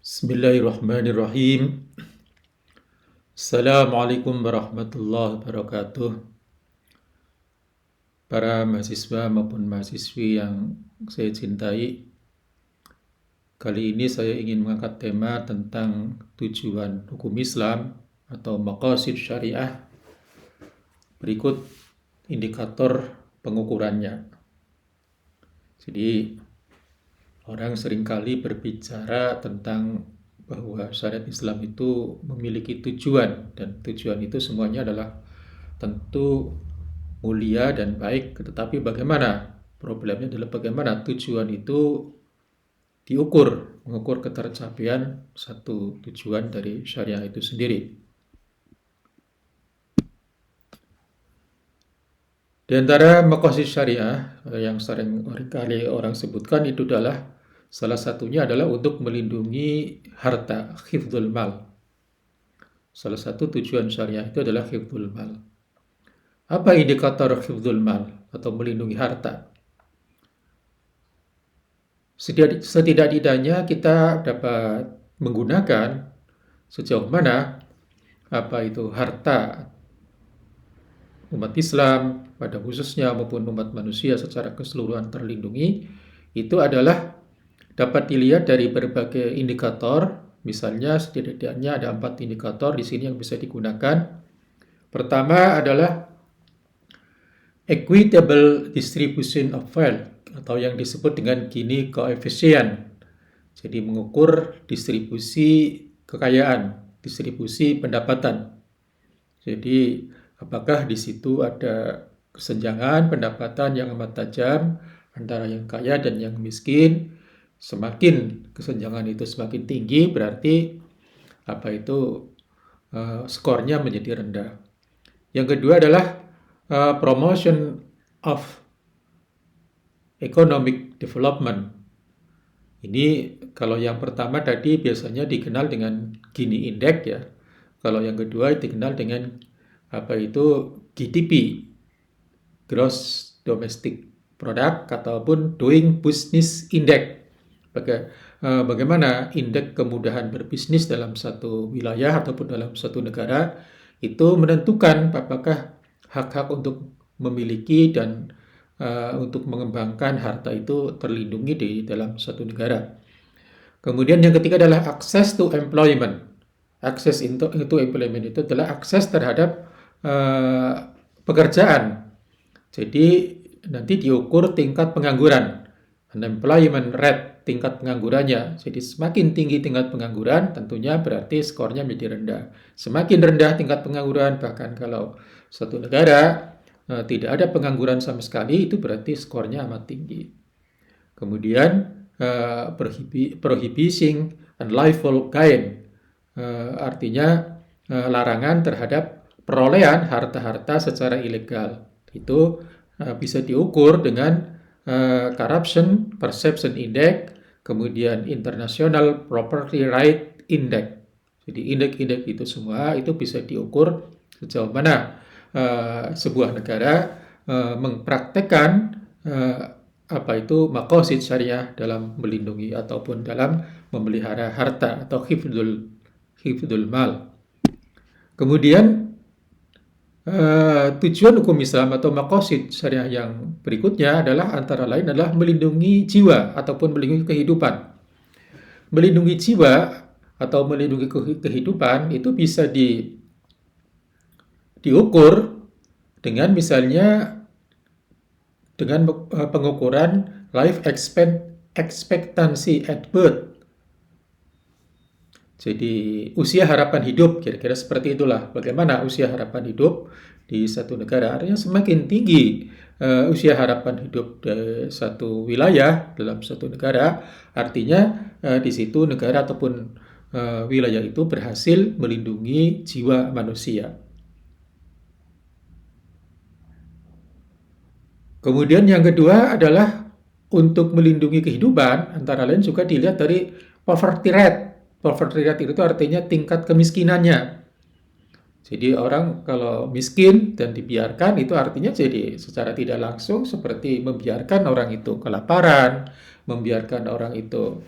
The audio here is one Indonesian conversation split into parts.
Bismillahirrahmanirrahim. Assalamualaikum warahmatullahi wabarakatuh. Para mahasiswa maupun mahasiswi yang saya cintai, kali ini saya ingin mengangkat tema tentang tujuan hukum Islam atau maqasid syariah. Berikut indikator pengukurannya. Jadi, orang seringkali berbicara tentang bahwa syariat Islam itu memiliki tujuan, dan tujuan itu semuanya adalah tentu mulia dan baik, tetapi bagaimana? Problemnya adalah bagaimana tujuan itu diukur, mengukur ketercapaian satu tujuan dari syariah itu sendiri. Di antara maqasid syariah yang sering kali orang sebutkan itu adalah salah satunya adalah untuk melindungi harta, hifdzul mal. Salah satu tujuan syariah itu adalah hifdzul mal. Apa indikator hifdzul mal atau melindungi harta? Setidak-tidaknya kita dapat menggunakan sejauh mana apa itu harta umat Islam pada khususnya maupun umat manusia secara keseluruhan terlindungi, itu adalah dapat dilihat dari berbagai indikator. Misalnya setidaknya ada 4 indikator di sini yang bisa digunakan. Pertama adalah equitable distribution of wealth atau yang disebut dengan Gini coefficient. Jadi mengukur distribusi kekayaan, distribusi pendapatan. Jadi apakah di situ ada kesenjangan pendapatan yang amat tajam antara yang kaya dan yang miskin? Semakin kesenjangan itu semakin tinggi, berarti apa itu skornya menjadi rendah. Yang kedua adalah promotion of economic development. Ini kalau yang pertama tadi biasanya dikenal dengan Gini Index ya. Kalau yang kedua dikenal dengan apa itu GDP, Gross Domestic Product, ataupun Doing Business Index. Bagaimana indeks kemudahan berbisnis dalam satu wilayah ataupun dalam satu negara itu menentukan apakah hak-hak untuk memiliki dan untuk mengembangkan harta itu terlindungi di dalam satu negara. Kemudian yang ketiga adalah access to employment. Akses itu employment itu adalah akses terhadap pekerjaan. Jadi nanti diukur tingkat pengangguran, unemployment rate, tingkat penganggurannya. Jadi semakin tinggi tingkat pengangguran, tentunya berarti skornya menjadi rendah. Semakin rendah tingkat pengangguran, bahkan kalau suatu negara tidak ada pengangguran sama sekali, itu berarti skornya amat tinggi. Kemudian prohibiting unlawful gain, artinya larangan terhadap perolehan harta-harta secara ilegal. Itu bisa diukur dengan Corruption Perception Index, kemudian International Property Right Index. Jadi indeks-indeks itu semua itu bisa diukur sejauh mana sebuah negara mempraktekkan apa itu maqasid syariah dalam melindungi ataupun dalam memelihara harta atau hifdzul mal. Kemudian tujuan hukum Islam atau maqasid syariah yang berikutnya adalah antara lain adalah melindungi jiwa ataupun melindungi kehidupan. Melindungi jiwa atau melindungi kehidupan itu bisa diukur dengan misalnya dengan pengukuran life expectancy at birth. Jadi usia harapan hidup, kira-kira seperti itulah. Bagaimana usia harapan hidup di satu negara? Artinya semakin tinggi usia harapan hidup di satu wilayah dalam satu negara, artinya di situ negara ataupun wilayah itu berhasil melindungi jiwa manusia. Kemudian yang kedua adalah untuk melindungi kehidupan, antara lain juga dilihat dari poverty rate. Poverty rate itu artinya tingkat kemiskinannya. Jadi orang kalau miskin dan dibiarkan itu artinya jadi secara tidak langsung seperti membiarkan orang itu kelaparan, membiarkan orang itu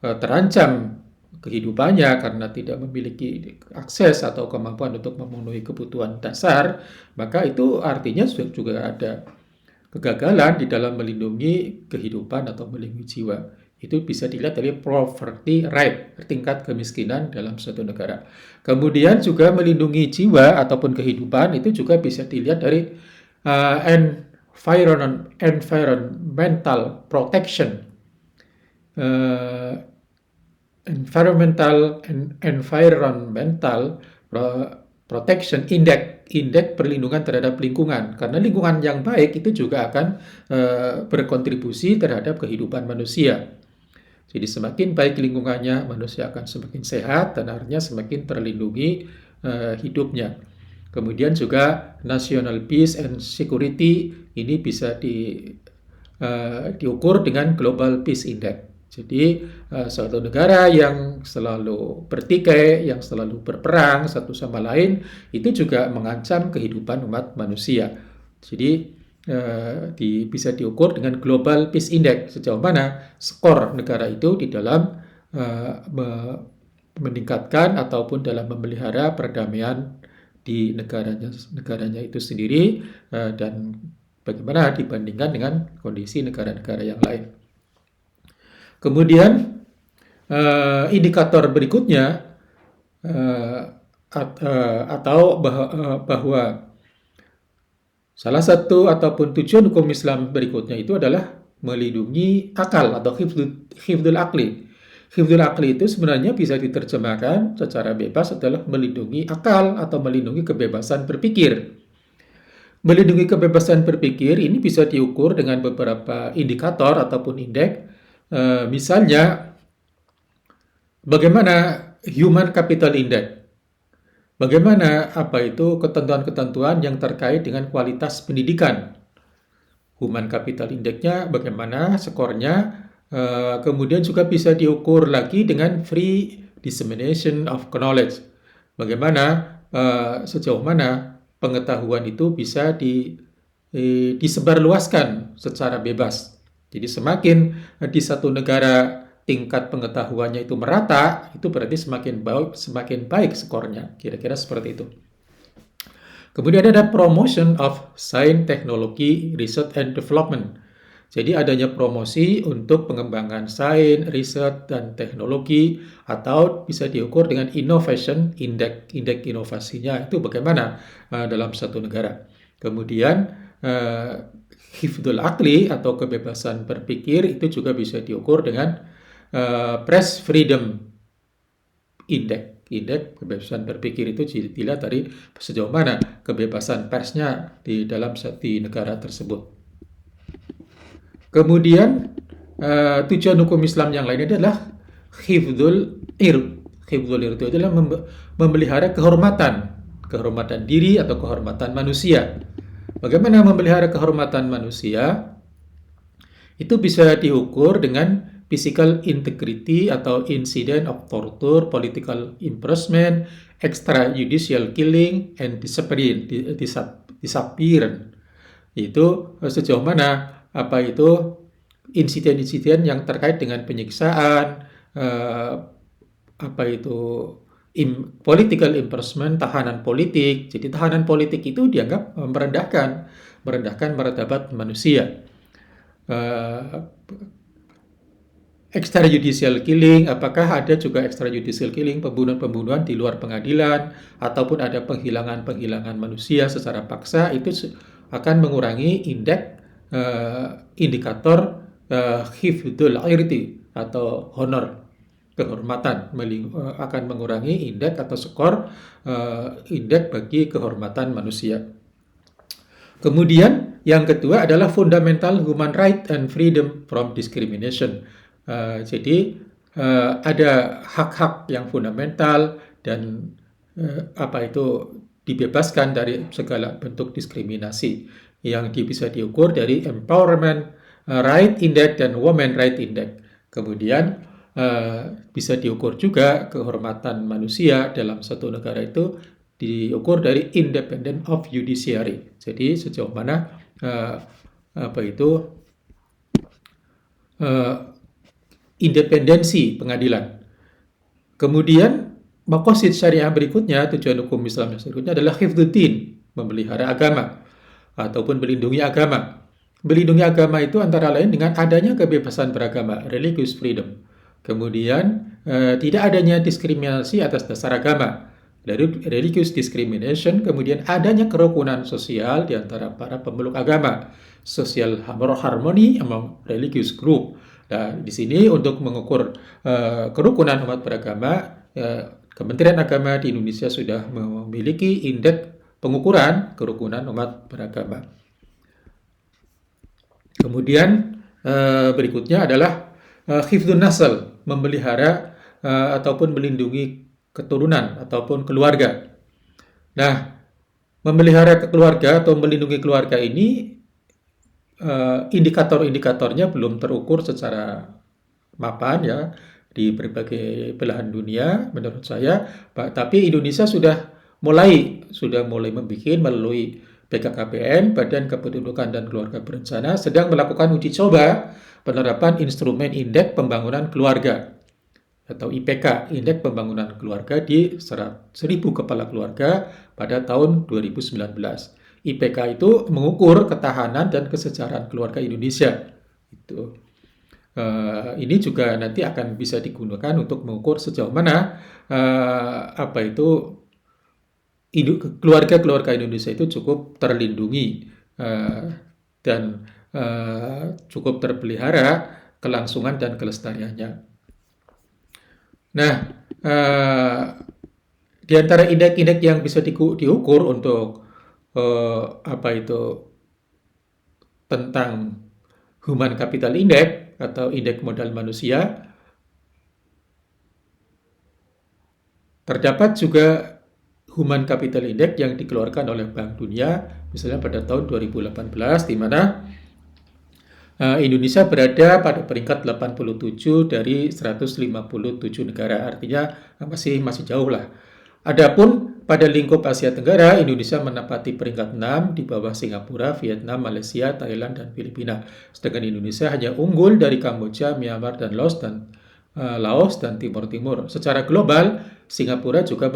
terancam kehidupannya karena tidak memiliki akses atau kemampuan untuk memenuhi kebutuhan dasar, maka itu artinya juga ada kegagalan di dalam melindungi kehidupan atau melindungi jiwa. Itu bisa dilihat dari poverty rate, tingkat kemiskinan dalam suatu negara. Kemudian juga melindungi jiwa ataupun kehidupan itu juga bisa dilihat dari environmental protection. Environmental protection index, indeks perlindungan terhadap lingkungan, karena lingkungan yang baik itu juga akan berkontribusi terhadap kehidupan manusia. Jadi semakin baik lingkungannya, manusia akan semakin sehat dan artinya semakin terlindungi hidupnya. Kemudian juga national peace and security ini bisa diukur dengan global peace index. Jadi suatu negara yang selalu bertikai, yang selalu berperang satu sama lain, itu juga mengancam kehidupan umat manusia. Jadi bisa diukur dengan Global Peace Index, sejauh mana skor negara itu di dalam meningkatkan ataupun dalam memelihara perdamaian di negaranya itu sendiri, dan bagaimana dibandingkan dengan kondisi negara-negara yang lain. Kemudian indikator berikutnya atau bahwa salah satu ataupun tujuan hukum Islam berikutnya itu adalah melindungi akal atau hifdzul akli. Hifdzul akli itu sebenarnya bisa diterjemahkan secara bebas adalah melindungi akal atau melindungi kebebasan berpikir. Melindungi kebebasan berpikir ini bisa diukur dengan beberapa indikator ataupun indeks. Misalnya, bagaimana Human Capital Index? Bagaimana ketentuan-ketentuan yang terkait dengan kualitas pendidikan? Human Capital Index-nya bagaimana skornya? Kemudian juga bisa diukur lagi dengan free dissemination of knowledge. Bagaimana sejauh mana pengetahuan itu bisa disebarluaskan secara bebas. Jadi semakin di satu negara tingkat pengetahuannya itu merata, itu berarti semakin baik skornya. Kira-kira seperti itu. Kemudian ada promotion of science, technology, research and development. Jadi adanya promosi untuk pengembangan sains, riset, dan teknologi, atau bisa diukur dengan innovation index. Indeks inovasinya itu bagaimana dalam satu negara. Kemudian hifdzul akli atau kebebasan berpikir itu juga bisa diukur dengan press freedom index. Indeks kebebasan berpikir itu dilihat dari sejauh mana kebebasan persnya di negara tersebut. Kemudian tujuan hukum Islam yang lainnya adalah hifdzul ird. Hifdzul ird itu adalah memelihara kehormatan diri atau kehormatan manusia. Bagaimana memelihara kehormatan manusia? Itu bisa diukur dengan physical integrity atau incident of torture, political imprisonment, extrajudicial killing, and disappearance. Itu sejauh mana insiden-insiden yang terkait dengan penyiksaan, political imprisonment, tahanan politik. Jadi tahanan politik itu dianggap merendahkan martabat manusia. Extrajudicial killing, apakah ada juga extrajudicial killing, pembunuhan-pembunuhan di luar pengadilan, ataupun ada penghilangan manusia secara paksa, itu akan mengurangi indikator hifdzul irdi atau honor, kehormatan, akan mengurangi indeks atau skor indeks bagi kehormatan manusia. Kemudian yang kedua adalah fundamental human right and freedom from discrimination. Jadi ada hak-hak yang fundamental dan dibebaskan dari segala bentuk diskriminasi yang bisa diukur dari Empowerment Right Index dan Women Right Index. Kemudian bisa diukur juga kehormatan manusia dalam satu negara itu diukur dari Independent of Judiciary. Jadi sejauh mana independensi pengadilan. Kemudian maqasid syariah berikutnya, tujuan hukum Islam yang berikutnya adalah hifdzuddin, memelihara agama ataupun melindungi agama. Melindungi agama itu antara lain dengan adanya kebebasan beragama, religious freedom. Kemudian tidak adanya diskriminasi atas dasar agama, dari religious discrimination. Kemudian adanya kerukunan sosial di antara para pemeluk agama, social harmony among religious group. Nah, di sini untuk mengukur kerukunan umat beragama, Kementerian Agama di Indonesia sudah memiliki indeks pengukuran kerukunan umat beragama. Kemudian berikutnya adalah hifdzun nasl, memelihara ataupun melindungi keturunan ataupun keluarga. Nah, memelihara keluarga atau melindungi keluarga ini indikator-indikatornya belum terukur secara mapan ya di berbagai belahan dunia menurut saya, tapi Indonesia sudah mulai membuat melalui BKKBN, Badan Kependudukan dan Keluarga Berencana, sedang melakukan uji coba penerapan instrumen Indeks Pembangunan Keluarga atau IPK, Indeks Pembangunan Keluarga di 1.000 kepala keluarga pada tahun 2019. IPK itu mengukur ketahanan dan kesejahteraan keluarga Indonesia. Ini juga nanti akan bisa digunakan untuk mengukur sejauh mana keluarga-keluarga Indonesia itu cukup terlindungi dan cukup terpelihara kelangsungan dan kelestariannya. Nah, di antara indeks-indeks yang bisa diukur untuk tentang Human Capital Index atau indeks modal manusia, terdapat juga Human Capital Index yang dikeluarkan oleh Bank Dunia, misalnya pada tahun 2018, di mana Indonesia berada pada peringkat 87 dari 157 negara, artinya masih jauh lah. Adapun pada lingkup Asia Tenggara, Indonesia menempati peringkat 6 di bawah Singapura, Vietnam, Malaysia, Thailand, dan Filipina. Sedangkan Indonesia hanya unggul dari Kamboja, Myanmar, dan Laos dan Timur Timur. Secara global, Singapura juga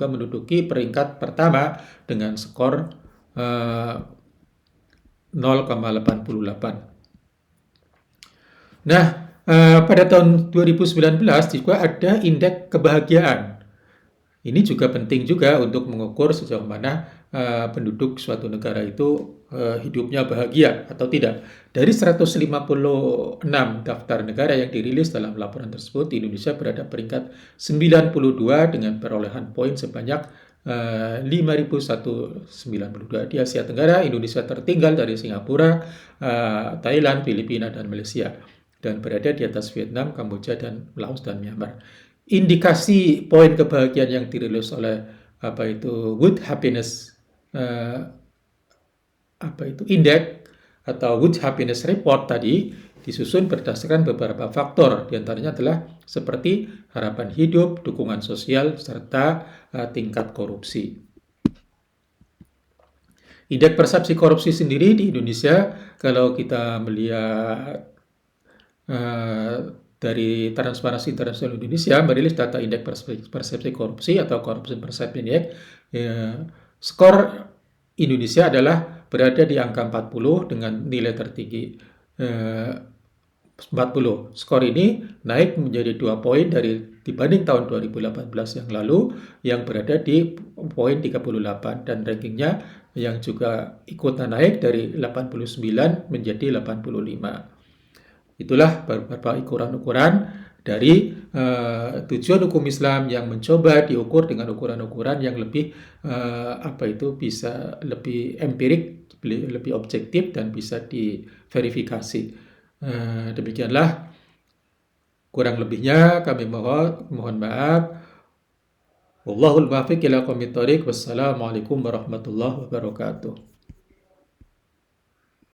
menduduki peringkat pertama dengan skor 0,88. Nah, pada tahun 2019 juga ada indeks kebahagiaan. Ini juga penting juga untuk mengukur sejauh mana penduduk suatu negara itu hidupnya bahagia atau tidak. Dari 156 daftar negara yang dirilis dalam laporan tersebut, Indonesia berada peringkat 92 dengan perolehan poin sebanyak 5.192. Di Asia Tenggara, Indonesia tertinggal dari Singapura, Thailand, Filipina, dan Malaysia, dan berada di atas Vietnam, Kamboja, dan Laos, dan Myanmar. Indikasi poin kebahagiaan yang dirilis oleh Good Happiness Index atau Good Happiness Report tadi disusun berdasarkan beberapa faktor, diantaranya adalah seperti harapan hidup, dukungan sosial, serta tingkat korupsi. Indeks persepsi korupsi sendiri di Indonesia, kalau kita melihat dari Transparansi Internasional Indonesia merilis data indeks persepsi korupsi atau Corruption Perception Index, skor Indonesia adalah berada di angka 40 dengan nilai tertinggi 40. Skor ini naik menjadi 2 poin dibanding tahun 2018 yang lalu yang berada di poin 38, dan rankingnya yang juga ikut naik dari 89 menjadi 85. Itulah beberapa ukuran-ukuran dari tujuan hukum Islam yang mencoba diukur dengan ukuran-ukuran yang lebih bisa lebih empirik, lebih objektif, dan bisa diverifikasi. Demikianlah, kurang lebihnya kami mohon maaf. Wallahul muwaffiq ila aqwamit thoriq. Wassalamualaikum warahmatullahi wabarakatuh.